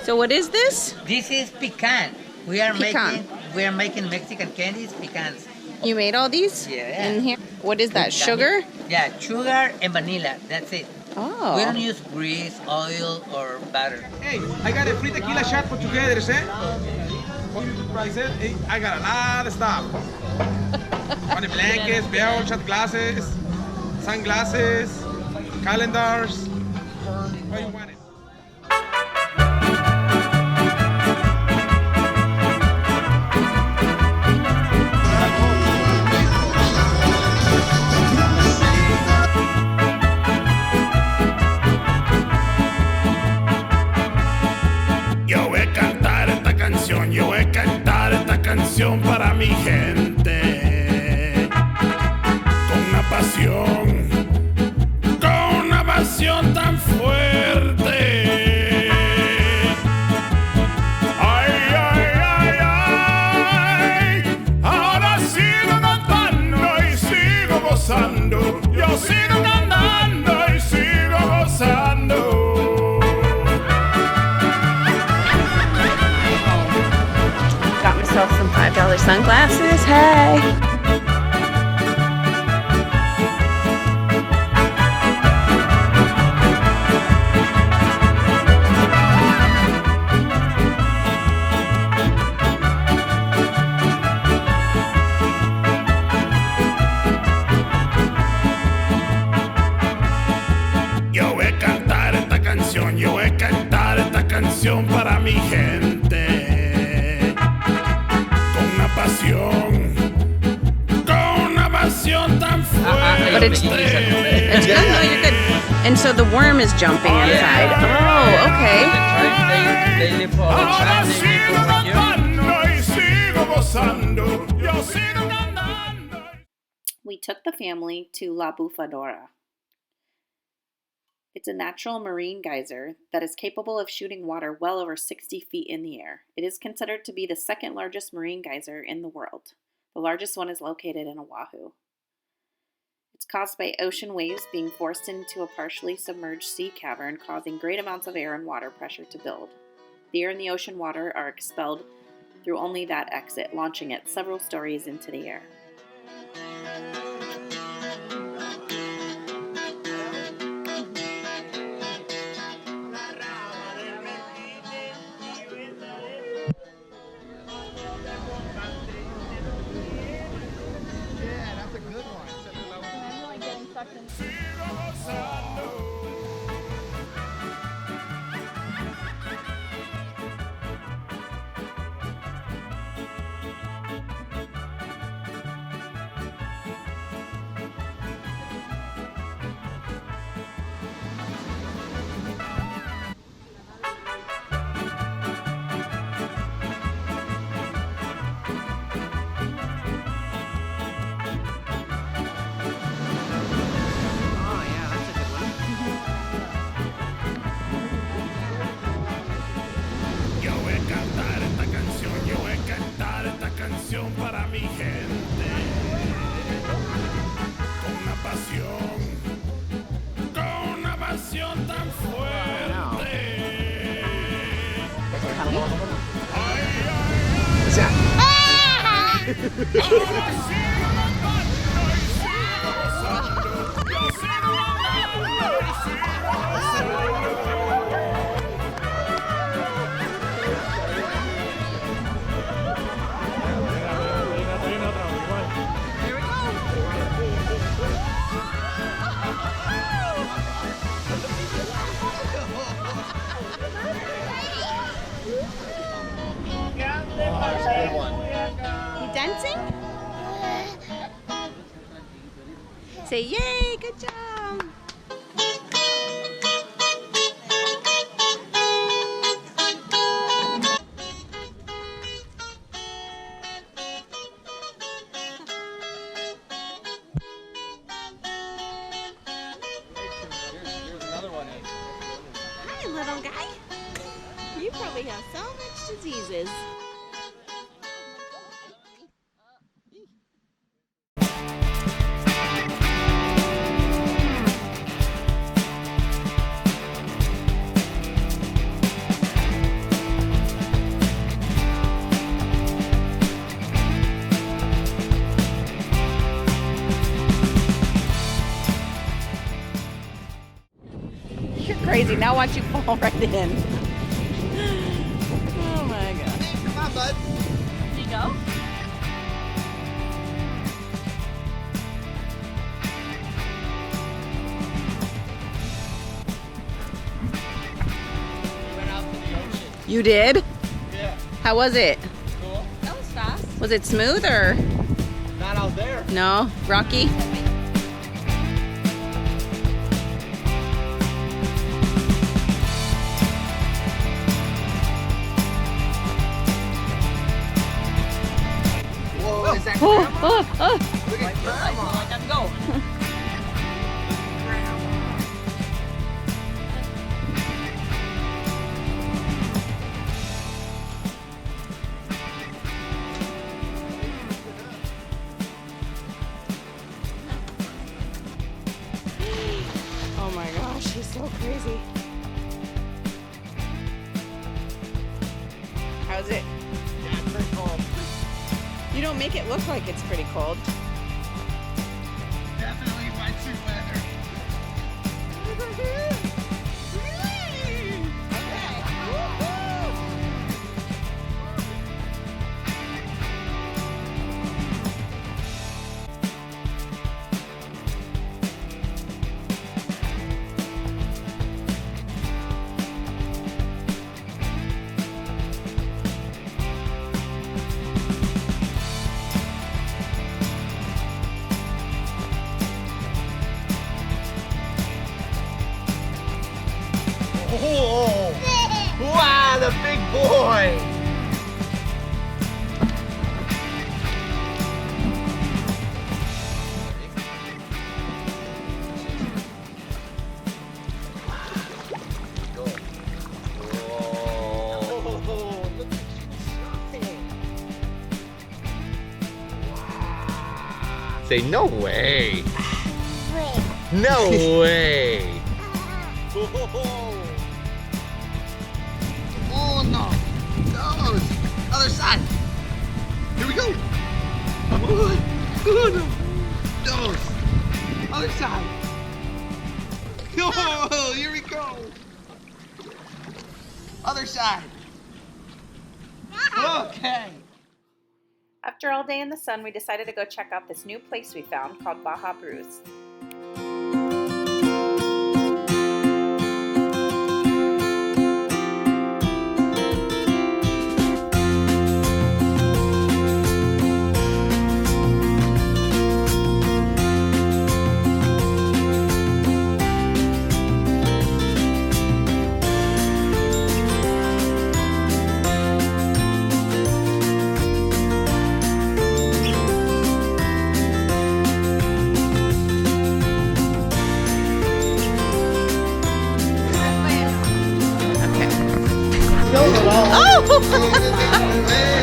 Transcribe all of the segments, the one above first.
So what is this? This is pecan. We are Pecan. making Mexican candies, pecans. You made all these? Yeah. In here? What is that? Sugar? Yeah, sugar and vanilla. That's it. Oh. We don't use grease, oil, or butter. Hey, I got a free tequila shot for together, eh? Price it. Hey, I got a lot of stuff. Money blankets, bell, shot glasses, sunglasses, calendars. What you want it? Yo voy a cantar esta canción, yo voy a cantar esta canción para mi gente. Con una pasión tan fuerte. Ay, ay, ay, ay. Ahora sigo cantando y sigo gozando. Yo sigo cantando y sigo gozando. Got myself some $5 sunglasses. Hey. Yo voy a cantar esta canción, yo voy a cantar esta canción para mi gente. Con una pasión tan fuerte. But it's good. No, you're good. And so the worm is jumping inside. Oh, okay. They live all the Ahora time. They live sigo over here. cantando y sigo gozando. Yo sigo cantando. We took the family to LaBufadora. It's a natural marine geyser that is capable of shooting water well over 60 feet in the air. It is considered to be the second largest marine geyser in the world. The largest one is located in Oahu. It's caused by ocean waves being forced into a partially submerged sea cavern, causing great amounts of air and water pressure to build. The air and the ocean water are expelled through only that exit, launching it several stories into the air. Yo voy a cantar esta canción, yo voy a cantar esta canción para mi gente. Con una pasión tan fuerte. Ay, ay, ay. Ahora sigo cantando y sigo gozando. Yo sigo cantando y sigo gozando. You dancing? Say yay, good job. Hi, little guy. You probably have so much diseases. now watch you fall right in. Oh my gosh. Come on, bud. There you go. We went out to the ocean. You did? Yeah. How was it? Cool. That was fast. Was it smooth or Not out there. no? Rocky? Whoa, is that Oh, grandma? oh, oh. Look at grandma. Like I'm going. Oh my gosh, he's so crazy. How's it? Yeah, it's pretty cold. You don't make it look like it's pretty cold. Definitely wetsuit weather. Oh! Wow, the big boy! Go. Whoa. Look at you surfing. Wow. Say no way. No way. Oh no! Those! Other side! Here we go! Oh no! Those! Other side! Oh, here we go! Other side! Okay! After all day in the sun, we decided to go check out this new place we found called Baja Brews. Oh!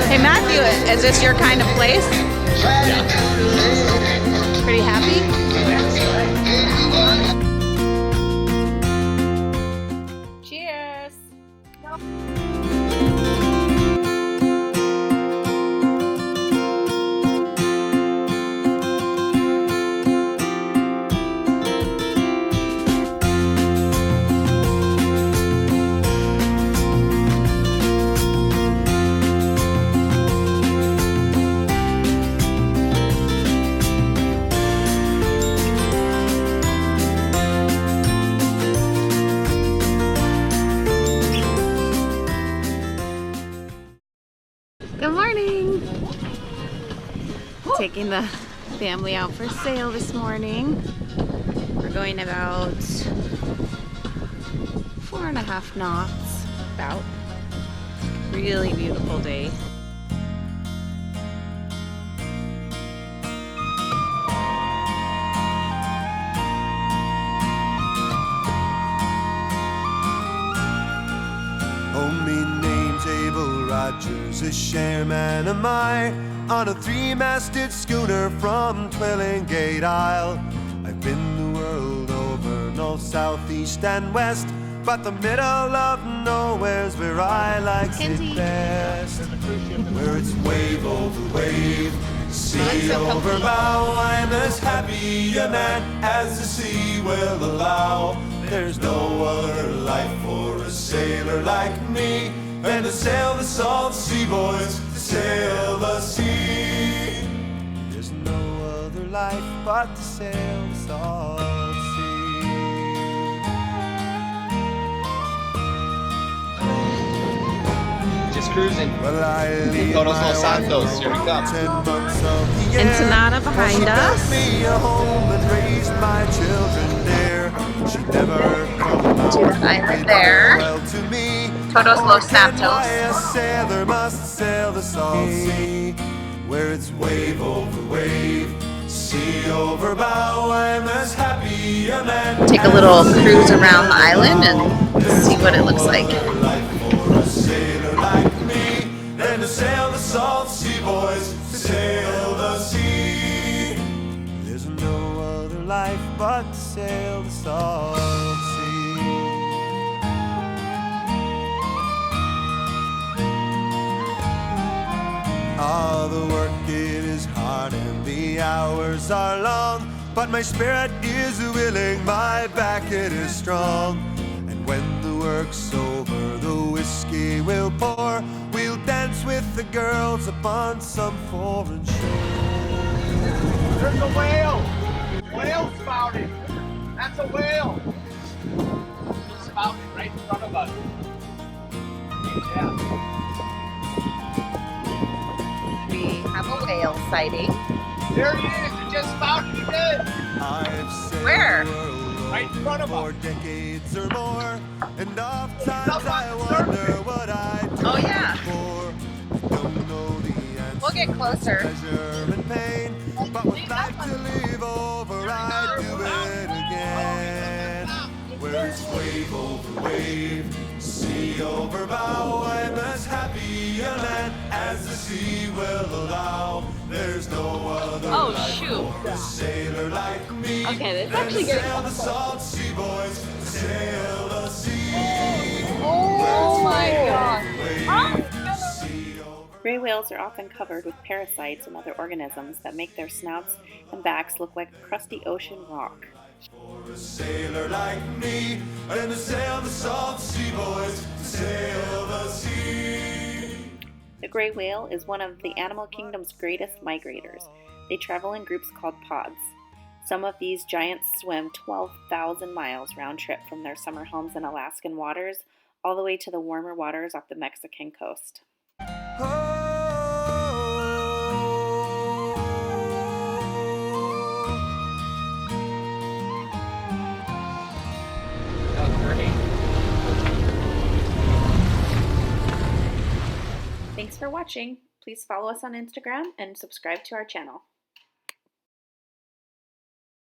Hey Matthew, is this your kind of place? Pretty happy? Cheers! Good morning! Taking the family out for sail this morning. We're going about 4.5 knots, about. Really beautiful day. Oh, me name's Abel Rogers, a shareman am I, on a three-masted schooner from Twillingate Isle. I've been the world over, north, south, east and west, but the middle of nowhere's where I like it best. Where it's wave over wave, sea over bow, I'm as happy a man as the sea will allow. There's no other life for a sailor like me than to sail the salt sea, boys, to sail the sea. There's no other life but to sail the salt sea. Just cruising. Well, I leave Todos my Los Santos, here we come. 10 months of the year. Ensenada Well, behind she built us. me a home and raised my children there. She never come out To the island there. well to me. Todos Los Santos. Santos. A sailor must sail the salt sea, where it's wave over wave, sea over bow. I'm as happy a man. Take a little cruise around the island and see what it looks like. For a sailor like me, then to sail the salt sea, boys, to sail the sea. There's no other life but to sail the salt sea. Ah, the work it is hard and the hours are long, but my spirit is willing, my back it is strong. And when the work's over, the whiskey we'll pour, we'll dance with the girls upon some foreign shore. There's a whale! Whale spouting! That's a whale! It's spouting right in front of us. Yeah. We have a whale sighting. There he is! It just spouted again! I've sailed Where? the world Right in front of for us. decades or more, and oftentimes I wonder what I do Oh, yeah. for. Don't know the answer. We'll get closer. Pleasure and pain, but with life to live over, I do it again. Where it's wave over wave, sea over bow, I'm as happy a man as the sea will allow. There's no other Oh, life shoot. for a sailor like me. Okay, this is than actually to getting sail the salt sea, boys, to sail the sea. Oh my god. Gray whales are often covered with parasites and other organisms that make their snouts and backs look like crusty ocean rock. For a sailor like me, and to sail the salt sea, boys, to sail the sea. The gray whale is one of the animal kingdom's greatest migrators. They travel in groups called pods. Some of these giants swim 12,000 miles round trip from their summer homes in Alaskan waters all the way to the warmer waters off the Mexican coast. Thanks for watching. Please follow us on Instagram and subscribe to our channel.